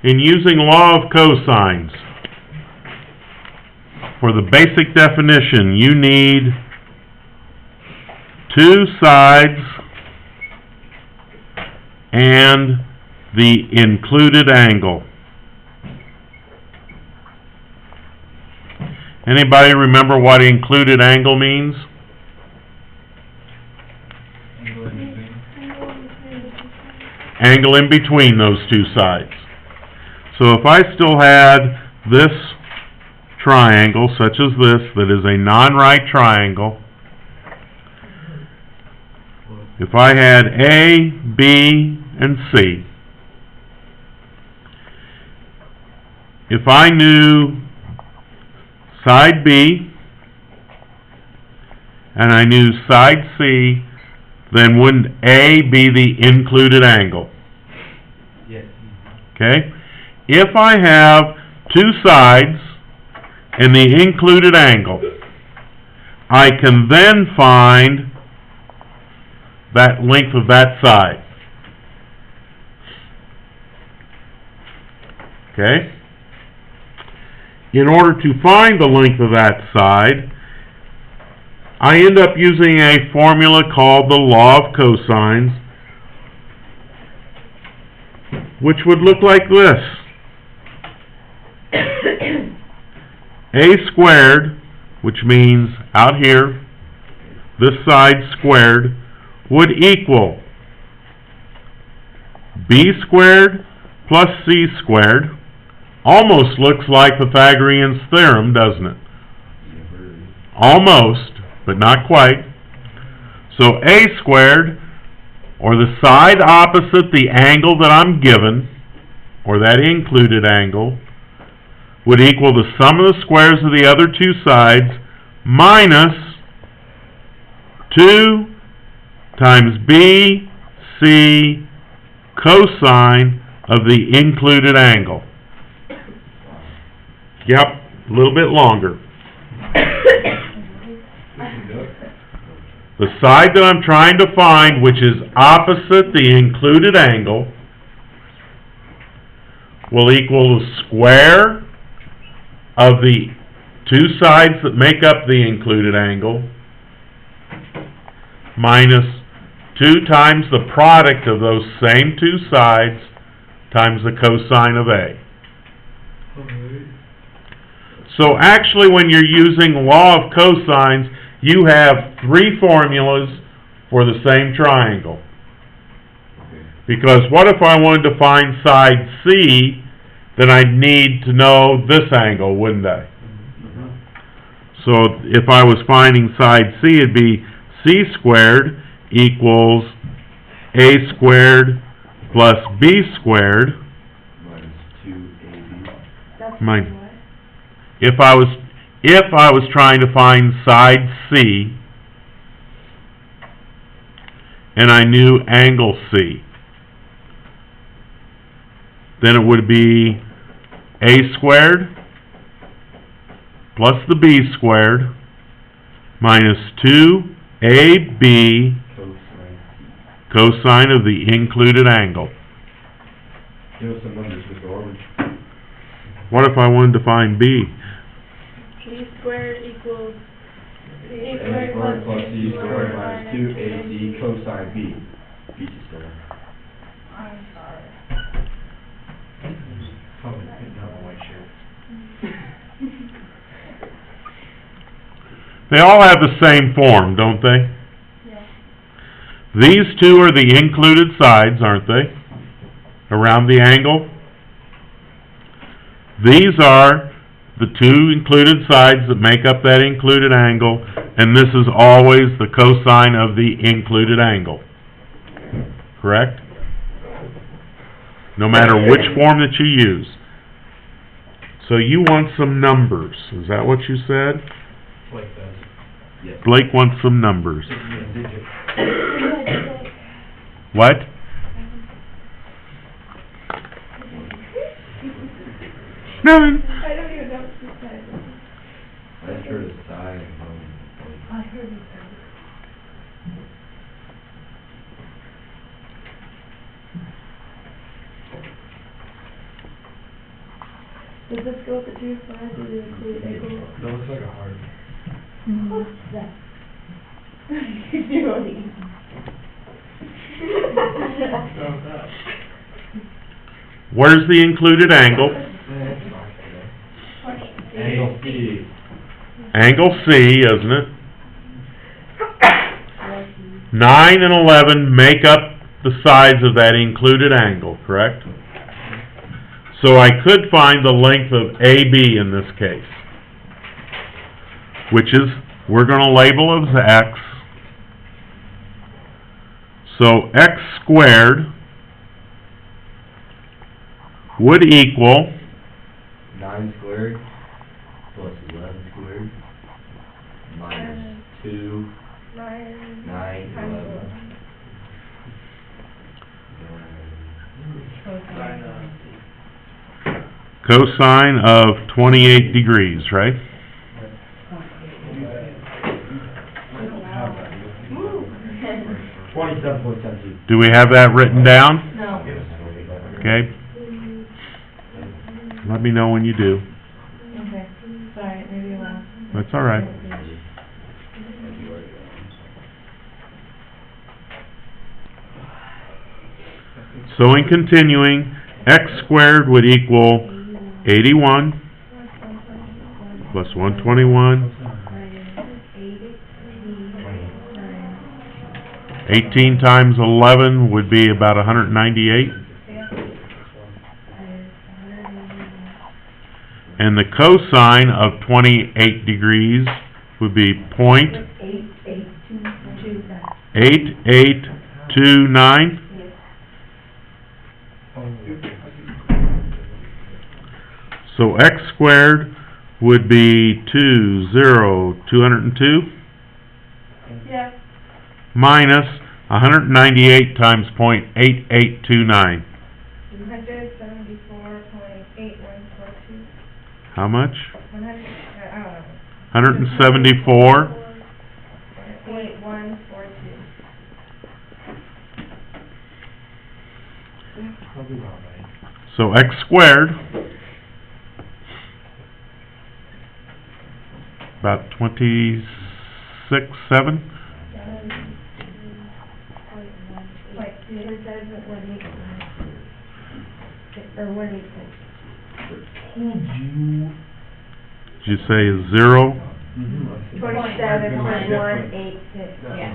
in using law of cosines, for the basic definition, you need two sides and the included angle. Anybody remember what included angle means? Angle in between those two sides. So if I still had this triangle, such as this, that is a non-right triangle, if I had A, B, and C, if I knew side B and I knew side C, then wouldn't A be the included angle? Yes. Okay? If I have two sides and the included angle, I can then find that length of that side. Okay? In order to find the length of that side, I end up using a formula called the law of cosines, which would look like this. A squared, which means out here, this side squared, would equal B squared plus C squared. Almost looks like Pythagorean's theorem, doesn't it? Almost, but not quite. So A squared, or the side opposite the angle that I'm given, or that included angle, would equal the sum of the squares of the other two sides minus 2 times B, C, cosine of the included angle. Yep, a little bit longer. The side that I'm trying to find, which is opposite the included angle, will equal the square of the two sides that make up the included angle minus 2 times the product of those same two sides times the cosine of A. So actually, when you're using law of cosines, you have 3 formulas for the same triangle. Because what if I wanted to find side C, then I'd need to know this angle, wouldn't I? So if I was finding side C, it'd be C squared equals A squared plus B squared Minus 2AB. That's If I was trying to find side C and I knew angle C, then it would be A squared plus the B squared minus 2AB cosine of the included angle. Give us some numbers, Mr. Orman. What if I wanted to find B? B squared equals A squared plus C squared minus 2AC cosine B. B squared. I'm sorry. Probably putting on a white shirt. They all have the same form, don't they? Yeah. These two are the included sides, aren't they? Around the angle. These are the two included sides that make up that included angle, and this is always the cosine of the included angle. Correct? No matter which form that you use. So you want some numbers. Is that what you said? Blake does. Yes. Blake wants some numbers. Digit. What? None. I don't even know what she said. I just heard a sigh. I heard you say. Does this go with the two sides or do you include angle? That looks like a heart. What's that? You're really. Where's the included angle? Angle C. Angle C, isn't it? 9 and 11 make up the sides of that included angle, correct? So I could find the length of AB in this case, which is, we're going to label as x. So x squared would equal 9 squared plus 11 squared minus 2, 9, 11. cosine of 28 degrees, right? Do we have that written down? No. Okay. Let me know when you do. Okay, sorry, maybe last. That's all right. So in continuing, x squared would equal 81 plus 121. 18 times 11 would be about 198. And the cosine of 28 degrees would be 0.8829. So x squared would be 202 Yeah. minus 198 times 0.8829. 174.8142. How much? 174. 174. 8142. So x squared, about 26.7. Like, the other says it would make, or what do you think? Did you say 0? 27.186, yeah.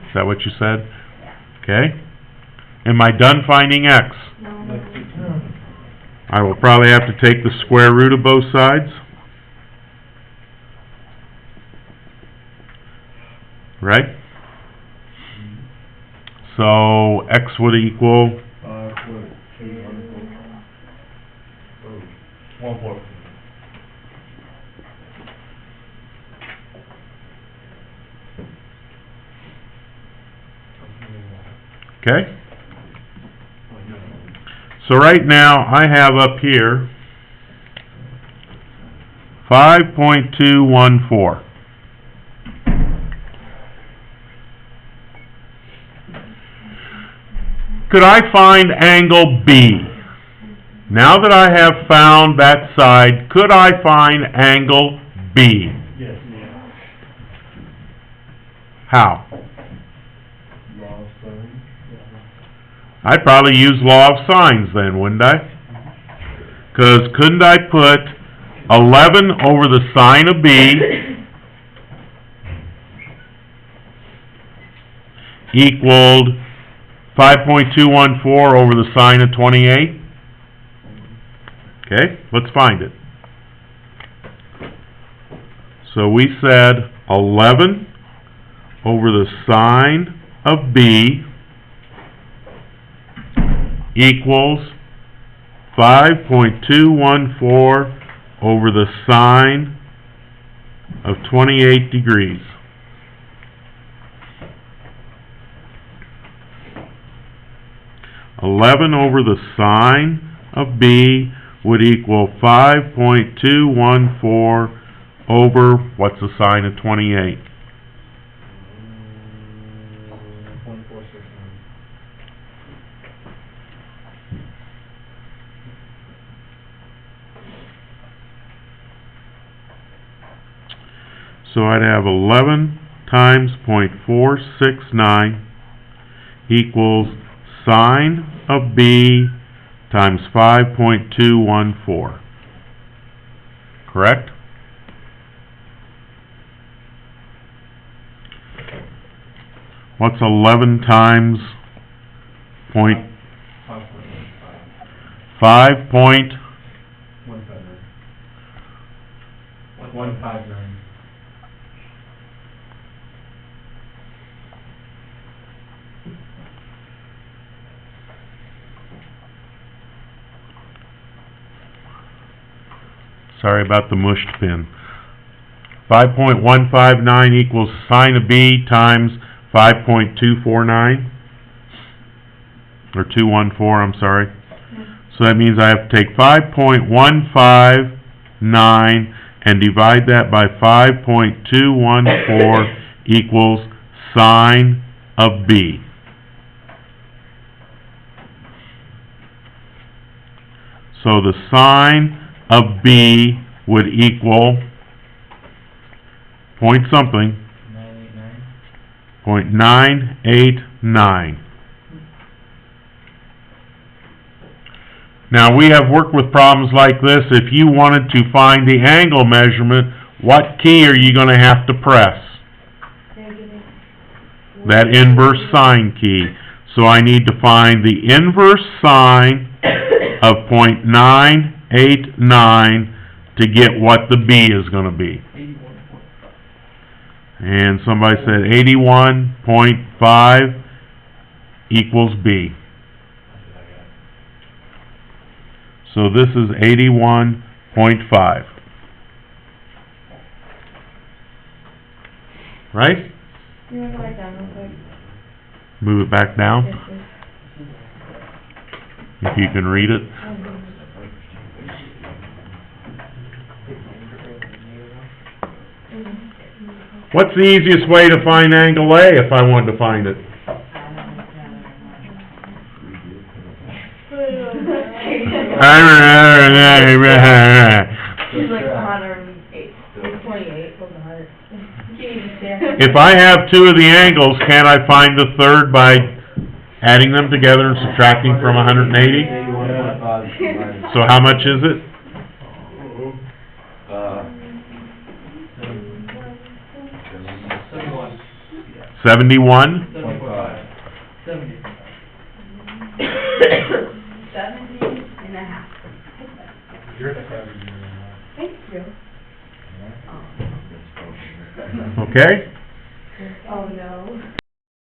Is that what you said? Okay. Am I done finding x? No. I will probably have to take the square root of both sides. Right? So x would equal 1.4. okay? So right now I have up here 5.214. Could I find angle B? Now that I have found that side, could I find angle B? Yes. How? Law of sine. I'd probably use law of sines then, wouldn't I? Because couldn't I put 11 over the sine of B equaled 5.214 over the sine of 28? Okay, let's find it. So we said 11 over the sine of B equals 5.214 over the sine of 28 degrees. $11 over the sine of B would equal 5.214 over, what's the sine of 28? 0.469. So I'd have 11 times .469 equals sine of B times 5.214. Correct? What's 11 times point 5 point? 159. Sorry about the mushed pen. 5.159 equals sine of B times 5.249, or 214, I'm sorry. So that means I have to take 5.159 and divide that by 5.214 equals sine of B. So the sine of B would equal point something, 0.989. Now, we have worked with problems like this. If you wanted to find the angle measurement, what key are you going to have to press? That inverse sine key. So I need to find the inverse sine of 0.989 to get what the B is going to be. And somebody said 81.5 equals B. So this is 81.5. Right? You wanna write down real quick? Move it back down, if you can read it. What's the easiest way to find angle A if I wanted to find it? She's like 108, 28, close to 100. If I have two of the angles, can I find the third by adding them together and subtracting from 180? So how much is it? 71? 70 and a half. Thank you. Okay? Oh, no.